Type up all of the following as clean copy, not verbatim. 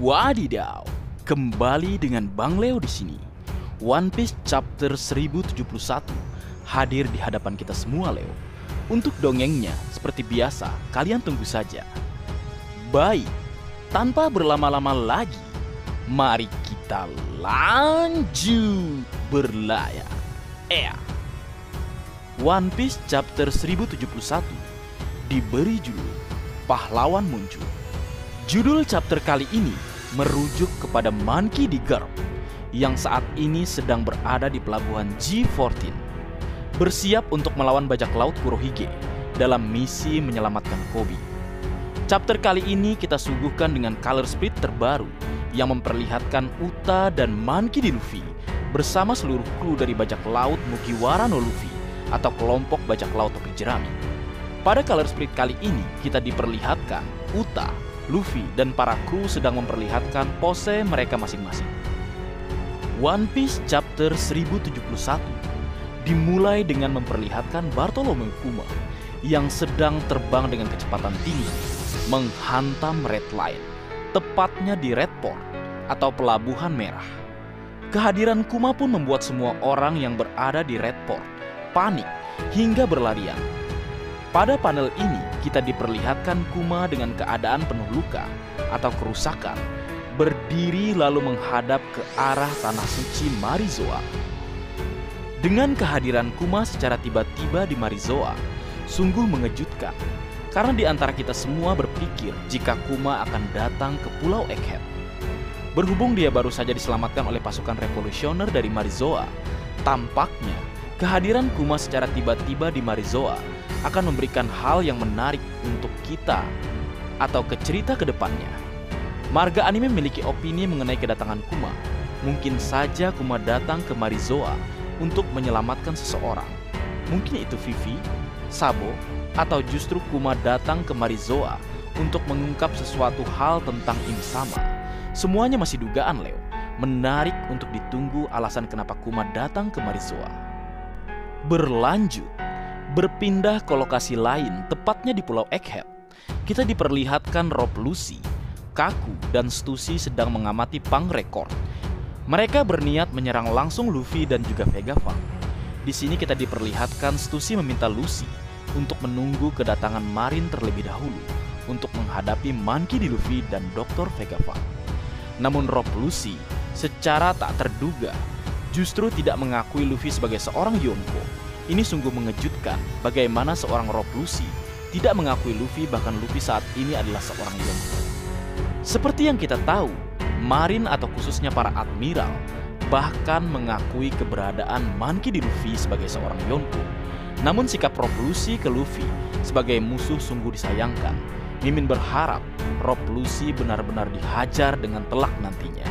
Wadidaw, kembali dengan Bang Leo di sini. One Piece Chapter 1071 hadir di hadapan kita semua, Leo. Untuk dongengnya, seperti biasa, kalian tunggu saja. Baik, tanpa berlama-lama lagi, mari kita lanjut berlayar. One Piece Chapter 1071 diberi judul Pahlawan Muncul. Judul chapter kali ini merujuk kepada Monkey D. Garp yang saat ini sedang berada di pelabuhan G14, bersiap untuk melawan bajak laut Kurohige dalam misi menyelamatkan Koby. Chapter kali ini kita suguhkan dengan color split terbaru yang memperlihatkan Uta dan Monkey D. Luffy bersama seluruh kru dari bajak laut Mugiwara no Luffy atau kelompok bajak laut topi jerami. Pada color split kali ini kita diperlihatkan Uta, Luffy, dan para kru sedang memperlihatkan pose mereka masing-masing. One Piece Chapter 1071 dimulai dengan memperlihatkan Bartolomeu Kuma yang sedang terbang dengan kecepatan tinggi menghantam Red Line, tepatnya di Red Port atau Pelabuhan Merah. Kehadiran Kuma pun membuat semua orang yang berada di Red Port panik hingga berlarian. Pada panel ini kita diperlihatkan Kuma dengan keadaan penuh luka atau kerusakan, berdiri lalu menghadap ke arah tanah suci Marizoa. Dengan kehadiran Kuma secara tiba-tiba di Marizoa, sungguh mengejutkan, karena di antara kita semua berpikir jika Kuma akan datang ke Pulau Egghead. Berhubung dia baru saja diselamatkan oleh pasukan revolusioner dari Marizoa, tampaknya kehadiran Kuma secara tiba-tiba di Marizoa akan memberikan hal yang menarik untuk kita atau ke cerita ke depannya. Marga anime memiliki opini mengenai kedatangan Kuma. Mungkin saja Kuma datang ke Marizoa untuk menyelamatkan seseorang. Mungkin itu Vivi, Sabo, atau justru Kuma datang ke Marizoa untuk mengungkap sesuatu hal tentang Im-sama. Semuanya masih dugaan, Leo. Menarik untuk ditunggu alasan kenapa Kuma datang ke Marizoa. Berlanjut, berpindah ke lokasi lain, tepatnya di Pulau Egghead. Kita diperlihatkan Rob Lucci, Kaku, dan Stussy sedang mengamati Punk Record. Mereka berniat menyerang langsung Luffy dan juga Vegapunk. Di sini kita diperlihatkan Stussy meminta Lucci untuk menunggu kedatangan Marin terlebih dahulu untuk menghadapi Monkey D. Luffy dan Dr. Vegapunk. Namun Rob Lucci secara tak terduga justru tidak mengakui Luffy sebagai seorang Yonko. Ini sungguh mengejutkan bagaimana seorang Rob Lucci tidak mengakui Luffy, bahkan Luffy saat ini adalah seorang Yonko. Seperti yang kita tahu, Marin atau khususnya para admiral bahkan mengakui keberadaan Monkey D. Luffy sebagai seorang Yonko. Namun sikap Rob Lucci ke Luffy sebagai musuh sungguh disayangkan. Mimin berharap Rob Lucci benar-benar dihajar dengan telak nantinya.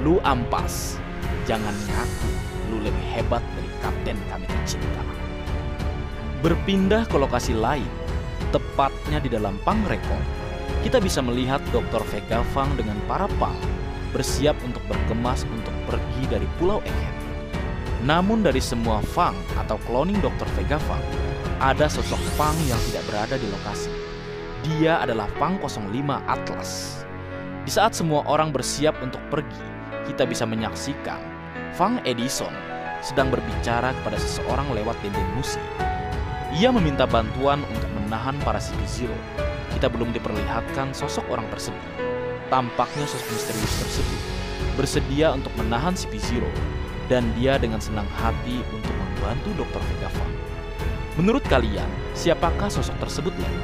Lu ampas, jangan ngaku lu lebih hebat dari kapten kami tercinta. Berpindah ke lokasi lain, tepatnya di dalam Punk Record, kita bisa melihat Dr. Vegapunk dengan para Punk bersiap untuk berkemas untuk pergi dari Pulau Egghead. Namun dari semua Punk atau cloning Dr. Vegapunk, ada sosok Punk yang tidak berada di lokasi. Dia adalah Punk 05 Atlas. Di saat semua orang bersiap untuk pergi, kita bisa menyaksikan Fang Edison sedang berbicara kepada seseorang lewat dinding musi. Ia meminta bantuan untuk menahan para CP0. Kita belum diperlihatkan sosok orang tersebut. Tampaknya sosok misterius tersebut bersedia untuk menahan CP0 dan dia dengan senang hati untuk membantu Dr. Vegapunk. Menurut kalian, siapakah sosok tersebut, Len?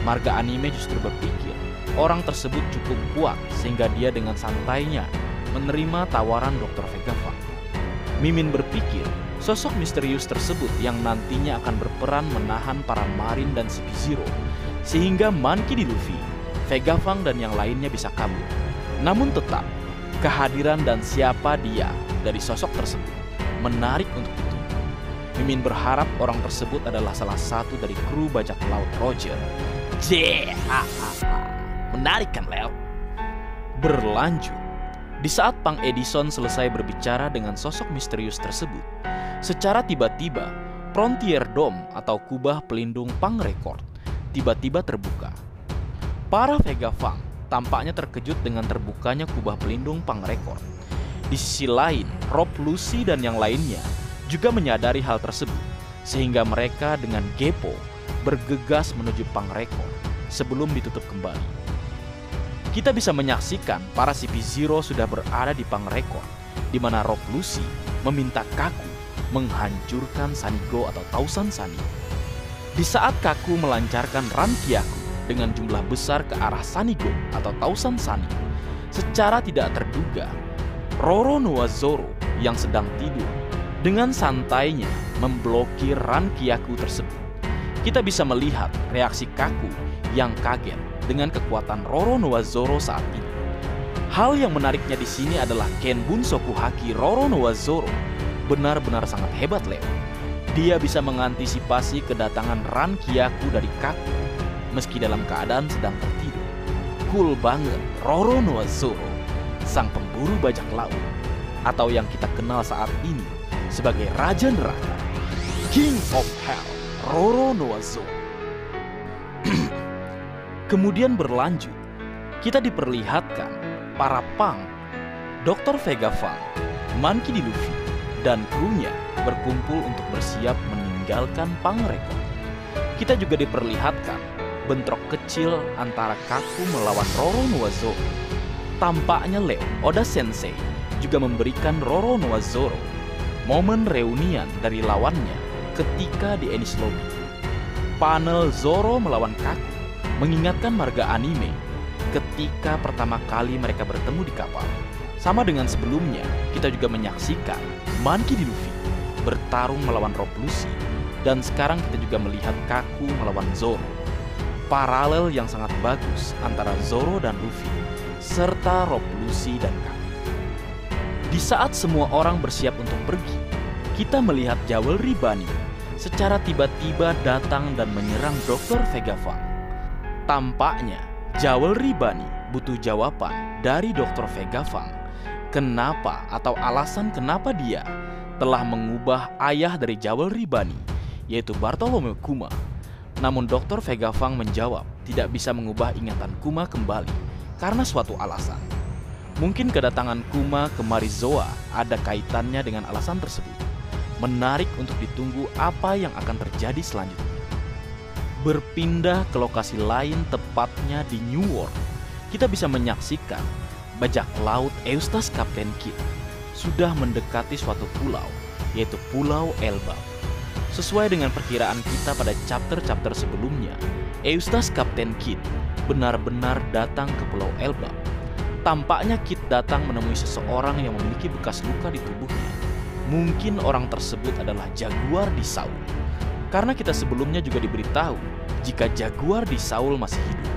Marga anime justru berpikir orang tersebut cukup kuat sehingga dia dengan santainya menerima tawaran Dr. Vegapunk. Mimin berpikir sosok misterius tersebut yang nantinya akan berperan menahan para Marin dan CP0 sehingga Monkey D. Luffy, Vegapunk, dan yang lainnya bisa kabur. Namun tetap, kehadiran dan siapa dia dari sosok tersebut menarik untuk ditunggu. Mimin berharap orang tersebut adalah salah satu dari kru bajak laut Roger. Menarik kan, Leo? Berlanjut, di saat Pang Edison selesai berbicara dengan sosok misterius tersebut, secara tiba-tiba Frontier Dome atau kubah pelindung Punk Record tiba-tiba terbuka. Para Vegapunk tampaknya terkejut dengan terbukanya kubah pelindung Pangrekor. Di sisi lain, Rob, Lucy, dan yang lainnya juga menyadari hal tersebut, sehingga mereka dengan gepo bergegas menuju Pangrekor sebelum ditutup kembali. Kita bisa menyaksikan para CP0 sudah berada di Pangrekor, di mana Rob Lucy meminta Kaku menghancurkan Sanigo atau Tausan Sani. Di saat Kaku melancarkan Rankyaku dengan jumlah besar ke arah Sanigo atau Tausan Sani, secara tidak terduga, Roronoa Zoro yang sedang tidur dengan santainya memblokir Rankyaku tersebut. Kita bisa melihat reaksi Kaku yang kaget dengan kekuatan Roronoa Zoro saat ini. Hal yang menariknya di sini adalah Kenbun Sokuhaki Roronoa Zoro benar-benar sangat hebat, Leo. Dia bisa mengantisipasi kedatangan Rankyaku dari Kaku meski dalam keadaan sedang tertidur. Cool banget Roronoa Zoro, sang pemburu bajak laut, atau yang kita kenal saat ini sebagai Raja Neraka, King of Hell, Roronoa Zoro. Kemudian berlanjut, kita diperlihatkan para Pang, Dr. Vega Fang, Monkey D. Luffy, dan krunya berkumpul untuk bersiap meninggalkan Pangrekor. Kita juga diperlihatkan bentrok kecil antara Kaku melawan Roronoa Zoro. Tampaknya Leo, Oda Sensei juga memberikan Roronoa Zoro momen reunian dari lawannya ketika di Enies Lobby. Panel Zoro melawan Kaku mengingatkan marga anime ketika pertama kali mereka bertemu di kapal. Sama dengan sebelumnya, kita juga menyaksikan Monkey D. Luffy bertarung melawan Rob Lucy, dan sekarang kita juga melihat Kaku melawan Zoro. Paralel yang sangat bagus antara Zoro dan Luffy, serta Rob Lucy dan Kaku. Di saat semua orang bersiap untuk pergi, kita melihat Jewelry Bunny secara tiba-tiba datang dan menyerang Dr. Vega Fang. Tampaknya Jewelry Bunny butuh jawaban dari Dr. Vega Fang. Kenapa atau alasan kenapa dia telah mengubah ayah dari Jewelry Bunny, yaitu Bartolomeo Kuma. Namun Dr. Vega Fang menjawab tidak bisa mengubah ingatan Kuma kembali karena suatu alasan. Mungkin kedatangan Kuma ke Marizoa ada kaitannya dengan alasan tersebut. Menarik untuk ditunggu apa yang akan terjadi selanjutnya. Berpindah ke lokasi lain, tepatnya di New World, kita bisa menyaksikan bajak laut Eustace Captain Kidd sudah mendekati suatu pulau, yaitu Pulau Elbap. Sesuai dengan perkiraan kita pada chapter-chapter sebelumnya, Eustace Captain Kidd benar-benar datang ke Pulau Elbap. Tampaknya Kidd datang menemui seseorang yang memiliki bekas luka di tubuhnya. Mungkin orang tersebut adalah Jaguar di Saul. Karena kita sebelumnya juga diberitahu jika Jaguar di Saul masih hidup.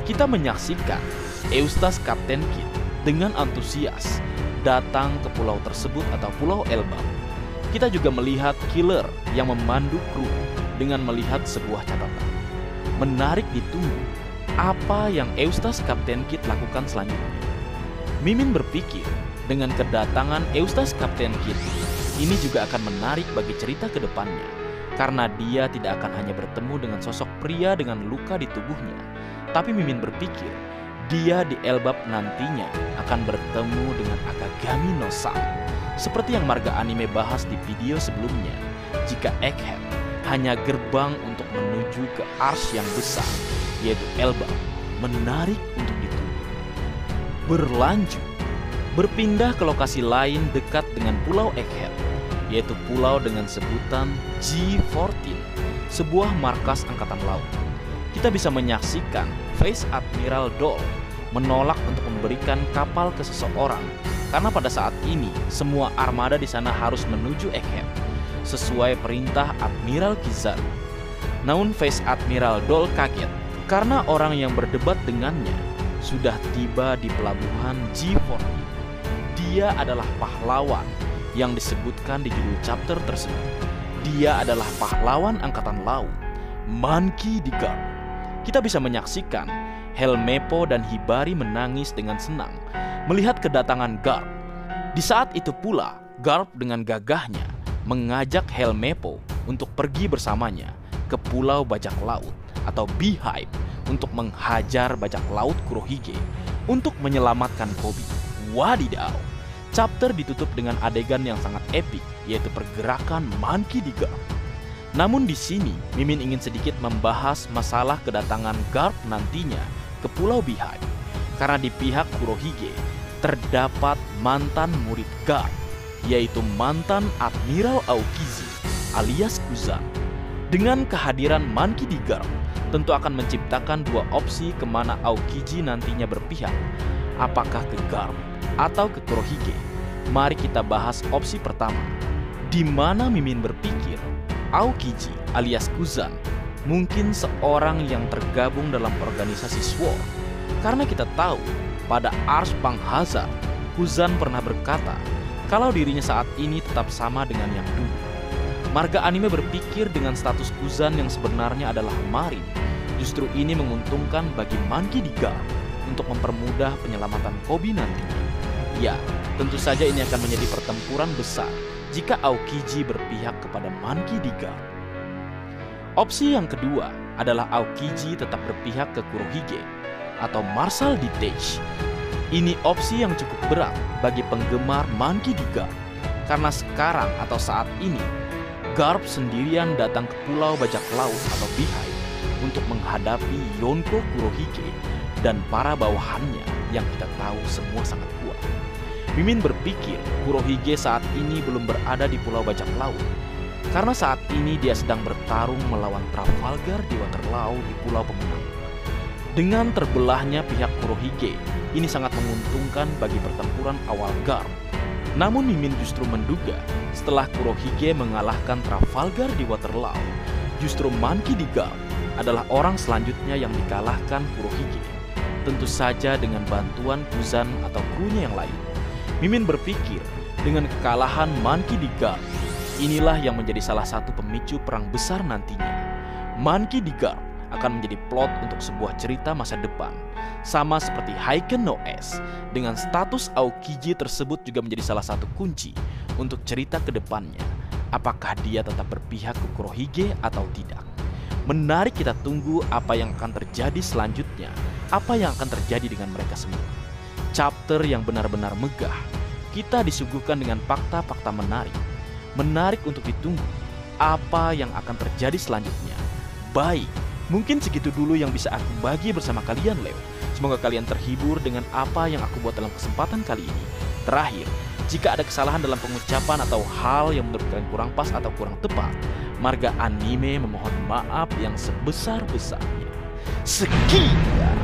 Kita menyaksikan Eustace Captain Kidd dengan antusias datang ke pulau tersebut atau Pulau Elbap. Kita juga melihat Killer yang memandu kru dengan melihat sebuah catatan. Menarik ditunggu apa yang Eustace Captain Kidd lakukan selanjutnya. Mimin berpikir dengan kedatangan Eustace Captain Kidd ini juga akan menarik bagi cerita ke depannya. Karena dia tidak akan hanya bertemu dengan sosok pria dengan luka di tubuhnya, tapi Mimin berpikir dia di Elbap nantinya akan bertemu dengan Akagami no San. Seperti yang marga anime bahas di video sebelumnya, jika Egghead hanya gerbang untuk menuju ke Arch yang besar, yaitu Elbap. Menarik untuk ditunggu. Berlanjut, berpindah ke lokasi lain dekat dengan Pulau Egghead, yaitu pulau dengan sebutan G14, sebuah markas angkatan laut. Kita bisa menyaksikan Vice Admiral Dole menolak untuk memberikan kapal ke seseorang karena pada saat ini semua armada di sana harus menuju Egghead sesuai perintah Admiral Kizaru. Namun Vice Admiral Dole kaget karena orang yang berdebat dengannya sudah tiba di pelabuhan G14. Dia adalah pahlawan yang disebutkan di judul chapter tersebut. Dia adalah pahlawan angkatan laut, Monkey D. Garp. Kita bisa menyaksikan Helmeppo dan Hibari menangis dengan senang melihat kedatangan Garp. Di saat itu pula, Garp dengan gagahnya mengajak Helmeppo untuk pergi bersamanya ke pulau bajak laut atau Beehive untuk menghajar bajak laut Kurohige untuk menyelamatkan Koby. Wadidaw. Chapter ditutup dengan adegan yang sangat epik, yaitu pergerakan Monkey D. Garp. Namun di sini Mimin ingin sedikit membahas masalah kedatangan Garp nantinya ke Pulau Beehive. Karena di pihak Kurohige terdapat mantan murid Garp, yaitu mantan Admiral Aokiji alias Kuzan. Dengan kehadiran Monkey D. Garp tentu akan menciptakan dua opsi kemana Aokiji nantinya berpihak. Apakah ke Garp atau ke Kurohige? Mari kita bahas opsi pertama, di mana Mimin berpikir Aokiji alias Kuzan mungkin seorang yang tergabung dalam organisasi SWORD. Karena kita tahu pada Ars Panghazard, Kuzan pernah berkata kalau dirinya saat ini tetap sama dengan yang dulu. Marga anime berpikir dengan status Kuzan yang sebenarnya adalah Marin, justru ini menguntungkan bagi Monkey D. Garp untuk mempermudah penyelamatan Koby nantinya. Ya, tentu saja ini akan menjadi pertempuran besar jika Aokiji berpihak kepada Monkey D. Garp. Opsi yang kedua adalah Aokiji tetap berpihak ke Kurohige atau Marshal Detach. Ini opsi yang cukup berat bagi penggemar Monkey D. Garp karena sekarang atau saat ini Garp sendirian datang ke Pulau Bajak Laut atau Beehive untuk menghadapi Yonko Kurohige dan para bawahannya yang kita tahu semua sangat kuat. Mimin berpikir Kurohige saat ini belum berada di Pulau Bajak Laut karena saat ini dia sedang bertarung melawan Trafalgar di Waterloo di Pulau Pemenang. Dengan terbelahnya pihak Kurohige, ini sangat menguntungkan bagi pertempuran awal Garp. Namun Mimin justru menduga setelah Kurohige mengalahkan Trafalgar di Waterloo, justru Monkey D. Garp adalah orang selanjutnya yang dikalahkan Kurohige. Tentu saja dengan bantuan Kuzan atau krunya yang lain. Mimin berpikir dengan kekalahan Monkey D. Garp, inilah yang menjadi salah satu pemicu perang besar nantinya. Monkey D. Garp akan menjadi plot untuk sebuah cerita masa depan. Sama seperti Heiken no S, dengan status Aokiji tersebut juga menjadi salah satu kunci untuk cerita ke depannya. Apakah dia tetap berpihak ke Kurohige atau tidak? Menarik kita tunggu apa yang akan terjadi selanjutnya, apa yang akan terjadi dengan mereka semua. Chapter yang benar-benar megah, kita disuguhkan dengan fakta-fakta menarik. Menarik untuk ditunggu, apa yang akan terjadi selanjutnya. Baik, mungkin segitu dulu yang bisa aku bagi bersama kalian, Leo. Semoga kalian terhibur dengan apa yang aku buat dalam kesempatan kali ini. Terakhir, jika ada kesalahan dalam pengucapan atau hal yang menurut kalian kurang pas atau kurang tepat, Marga Anime memohon maaf yang sebesar-besarnya. Sekian.